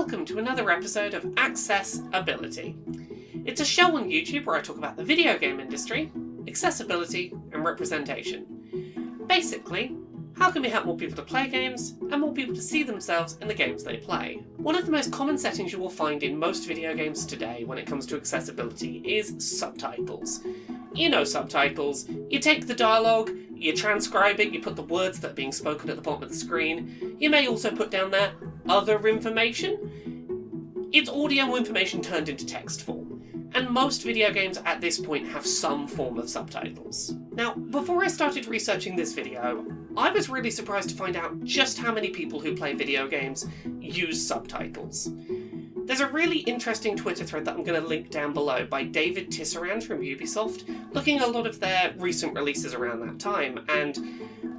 welcome to another episode of Accessibility. It's a show on YouTube where I talk about the video game industry, accessibility, and representation. Basically, how can we help more people to play games, and more people to see themselves in the games they play? One of the most common settings you will find in most video games today when it comes to accessibility is subtitles. You know subtitles. You take the dialogue, you transcribe it, you put the words that are being spoken at the bottom of the screen. You may also put down there other information. It's audio information turned into text form. And most video games at this point have some form of subtitles. Now, before I started researching this video, I was really surprised to find out just how many people who play video games use subtitles. There's a really interesting Twitter thread that I'm going to link down below by David Tisserand from Ubisoft, looking at a lot of their recent releases around that time, and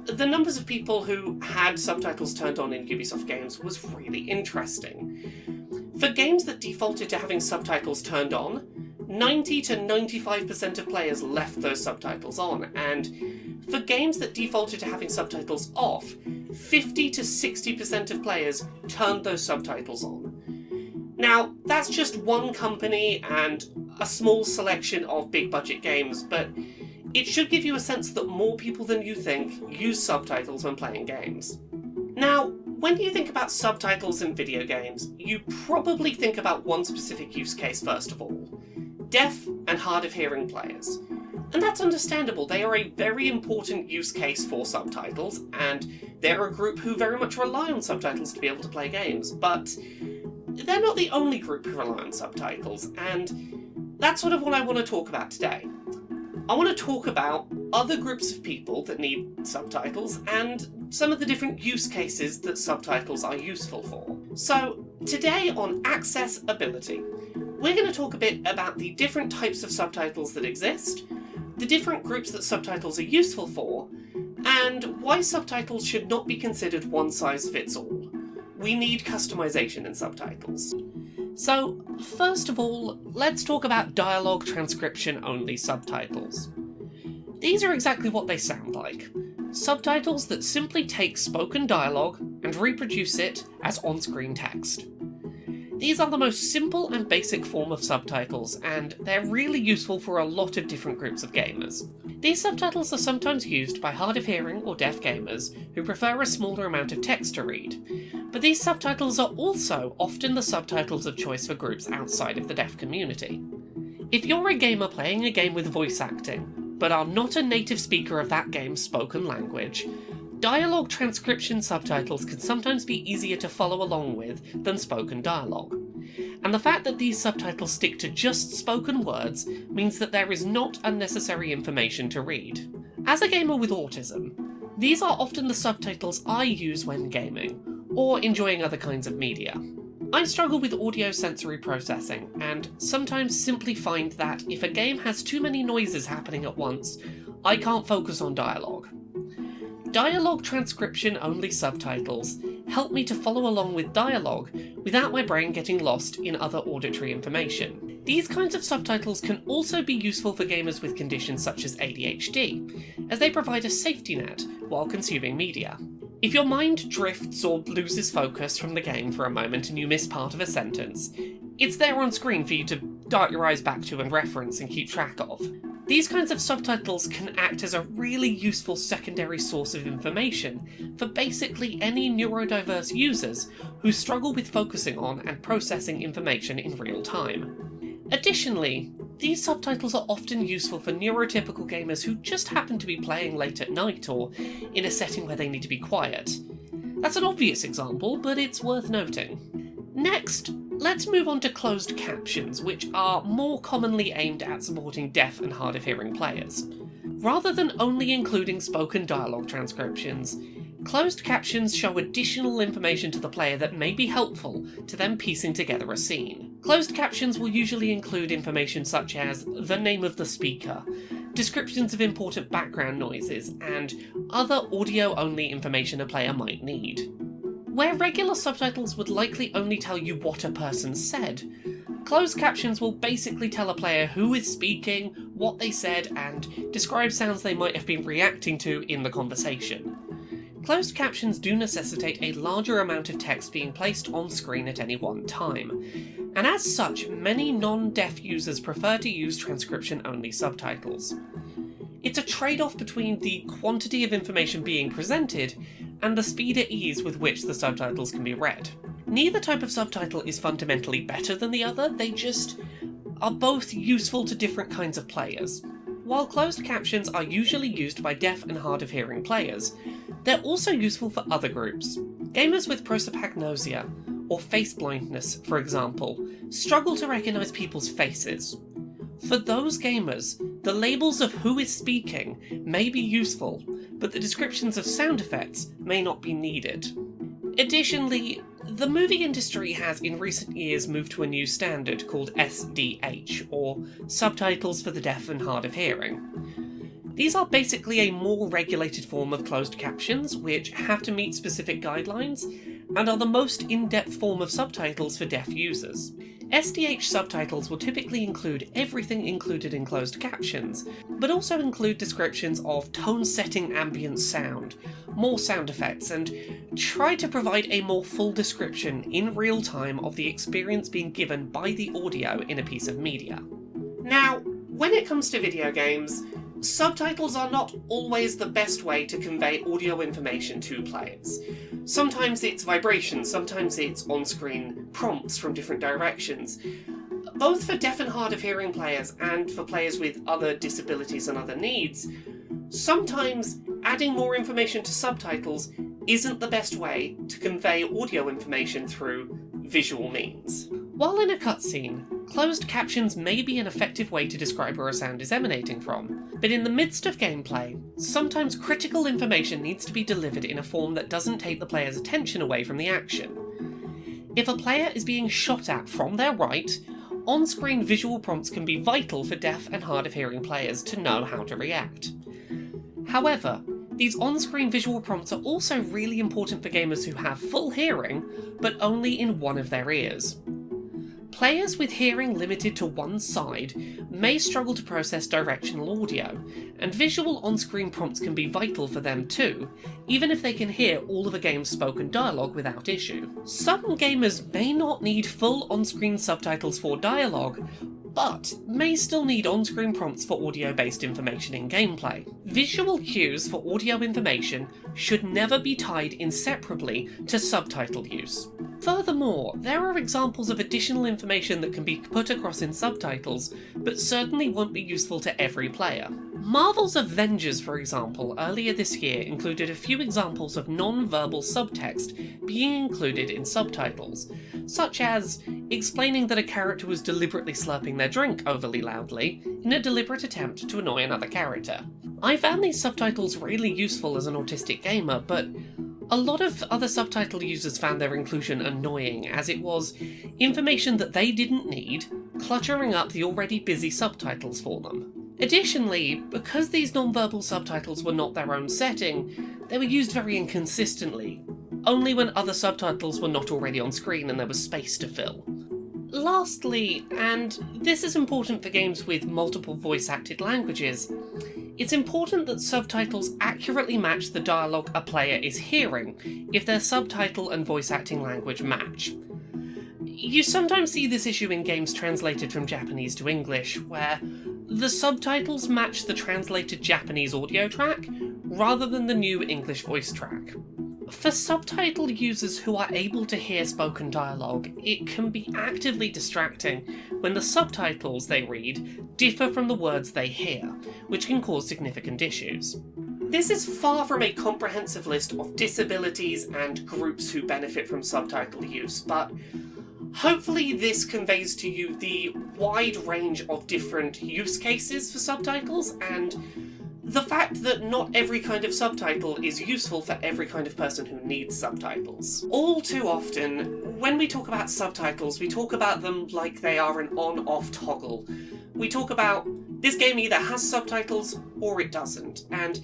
the numbers of people who had subtitles turned on in Ubisoft games was really interesting. For games that defaulted to having subtitles turned on, 90 to 95% of players left those subtitles on, and for games that defaulted to having subtitles off, 50 to 60% of players turned those subtitles on. Now, that's just one company and a small selection of big budget games, but it should give you a sense that more people than you think use subtitles when playing games. Now, when you think about subtitles in video games, you probably think about one specific use case first of all: deaf and hard of hearing players. And that's understandable. They are a very important use case for subtitles, and they're a group who very much rely on subtitles to be able to play games, but they're not the only group who rely on subtitles, and that's sort of what I want to talk about today. I want to talk about other groups of people that need subtitles and some of the different use cases that subtitles are useful for. So, today on Accessibility, we're going to talk a bit about the different types of subtitles that exist, the different groups that subtitles are useful for, and why subtitles should not be considered one size fits all. We need customization in subtitles. So, first of all, let's talk about dialogue transcription only subtitles. These are exactly what they sound like. Subtitles that simply take spoken dialogue and reproduce it as on-screen text. These are the most simple and basic form of subtitles, and they're really useful for a lot of different groups of gamers. These subtitles are sometimes used by hard of hearing or deaf gamers who prefer a smaller amount of text to read, but these subtitles are also often the subtitles of choice for groups outside of the deaf community. If you're a gamer playing a game with voice acting, but are not a native speaker of that game's spoken language, dialogue transcription subtitles can sometimes be easier to follow along with than spoken dialogue. And the fact that these subtitles stick to just spoken words means that there is not unnecessary information to read. As a gamer with autism, these are often the subtitles I use when gaming, or enjoying other kinds of media. I struggle with audio sensory processing, and sometimes simply find that if a game has too many noises happening at once, I can't focus on dialogue. Dialogue transcription only subtitles help me to follow along with dialogue without my brain getting lost in other auditory information. These kinds of subtitles can also be useful for gamers with conditions such as ADHD, as they provide a safety net while consuming media. If your mind drifts or loses focus from the game for a moment and you miss part of a sentence, it's there on screen for you to dart your eyes back to and reference and keep track of. These kinds of subtitles can act as a really useful secondary source of information for basically any neurodiverse users who struggle with focusing on and processing information in real time. Additionally, these subtitles are often useful for neurotypical gamers who just happen to be playing late at night or in a setting where they need to be quiet. That's an obvious example, but it's worth noting. Next, let's move on to closed captions, which are more commonly aimed at supporting deaf and hard of hearing players. Rather than only including spoken dialogue transcriptions, closed captions show additional information to the player that may be helpful to them piecing together a scene. Closed captions will usually include information such as the name of the speaker, descriptions of important background noises, and other audio-only information a player might need. Where regular subtitles would likely only tell you what a person said, closed captions will basically tell a player who is speaking, what they said, and describe sounds they might have been reacting to in the conversation. Closed captions do necessitate a larger amount of text being placed on screen at any one time, and as such, many non-deaf users prefer to use transcription-only subtitles. It's a trade-off between the quantity of information being presented and the speed at ease with which the subtitles can be read. Neither type of subtitle is fundamentally better than the other, they just are both useful to different kinds of players. While closed captions are usually used by deaf and hard of hearing players, they're also useful for other groups. Gamers with prosopagnosia, or face blindness, for example, struggle to recognise people's faces. For those gamers, the labels of who is speaking may be useful, but the descriptions of sound effects may not be needed. Additionally, the movie industry has in recent years moved to a new standard called SDH, or Subtitles for the Deaf and Hard of Hearing. These are basically a more regulated form of closed captions, which have to meet specific guidelines, and are the most in-depth form of subtitles for deaf users. SDH subtitles will typically include everything included in closed captions, but also include descriptions of tone-setting ambient sound, more sound effects, and try to provide a more full description in real time of the experience being given by the audio in a piece of media. Now, when it comes to video games, subtitles are not always the best way to convey audio information to players. Sometimes it's vibrations, sometimes it's on-screen prompts from different directions. Both for deaf and hard of hearing players and for players with other disabilities and other needs, sometimes adding more information to subtitles isn't the best way to convey audio information through visual means. While in a cutscene, closed captions may be an effective way to describe where a sound is emanating from, but in the midst of gameplay, sometimes critical information needs to be delivered in a form that doesn't take the player's attention away from the action. If a player is being shot at from their right, on-screen visual prompts can be vital for deaf and hard of hearing players to know how to react. However, these on-screen visual prompts are also really important for gamers who have full hearing, but only in one of their ears. Players with hearing limited to one side may struggle to process directional audio, and visual on-screen prompts can be vital for them too, even if they can hear all of a game's spoken dialogue without issue. Some gamers may not need full on-screen subtitles for dialogue, but may still need on-screen prompts for audio-based information in gameplay. Visual cues for audio information should never be tied inseparably to subtitle use. Furthermore, there are examples of additional information that can be put across in subtitles, but certainly won't be useful to every player. Marvel's Avengers, for example, earlier this year included a few examples of non-verbal subtext being included in subtitles, such as explaining that a character was deliberately slurping their drink overly loudly in a deliberate attempt to annoy another character. I found these subtitles really useful as an autistic gamer, but a lot of other subtitle users found their inclusion annoying, as it was information that they didn't need, cluttering up the already busy subtitles for them. Additionally, because these non-verbal subtitles were not their own setting, they were used very inconsistently, only when other subtitles were not already on screen and there was space to fill. Lastly, and this is important for games with multiple voice-acted languages, it's important that subtitles accurately match the dialogue a player is hearing if their subtitle and voice-acting language match. You sometimes see this issue in games translated from Japanese to English, where the subtitles match the translated Japanese audio track rather than the new English voice track. For subtitle users who are able to hear spoken dialogue, it can be actively distracting when the subtitles they read differ from the words they hear, which can cause significant issues. This is far from a comprehensive list of disabilities and groups who benefit from subtitle use, but hopefully this conveys to you the wide range of different use cases for subtitles and the fact that not every kind of subtitle is useful for every kind of person who needs subtitles. All too often, when we talk about subtitles, we talk about them like they are an on-off toggle. We talk about this game either has subtitles or it doesn't, and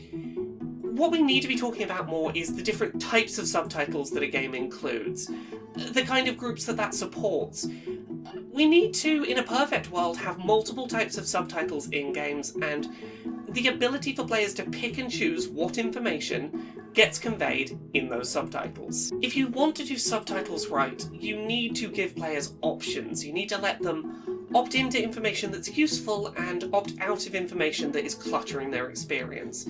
what we need to be talking about more is the different types of subtitles that a game includes, the kind of groups that supports. We need to, in a perfect world, have multiple types of subtitles in games, and the ability for players to pick and choose what information gets conveyed in those subtitles. If you want to do subtitles right, you need to give players options. You need to let them opt into information that's useful and opt out of information that is cluttering their experience.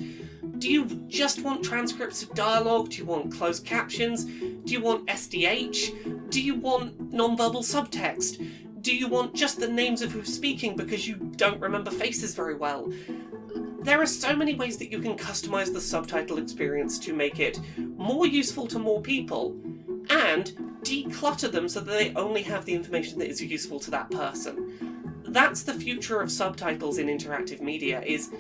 Do you just want transcripts of dialogue? Do you want closed captions? Do you want SDH? Do you want non-verbal subtext? Do you want just the names of who's speaking because you don't remember faces very well? There are so many ways that you can customize the subtitle experience to make it more useful to more people and declutter them so that they only have the information that is useful to that person. That's the future of subtitles in interactive media, is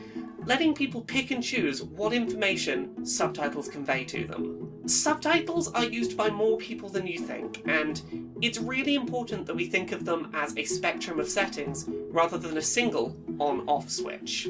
letting people pick and choose what information subtitles convey to them. Subtitles are used by more people than you think, and it's really important that we think of them as a spectrum of settings rather than a single on-off switch.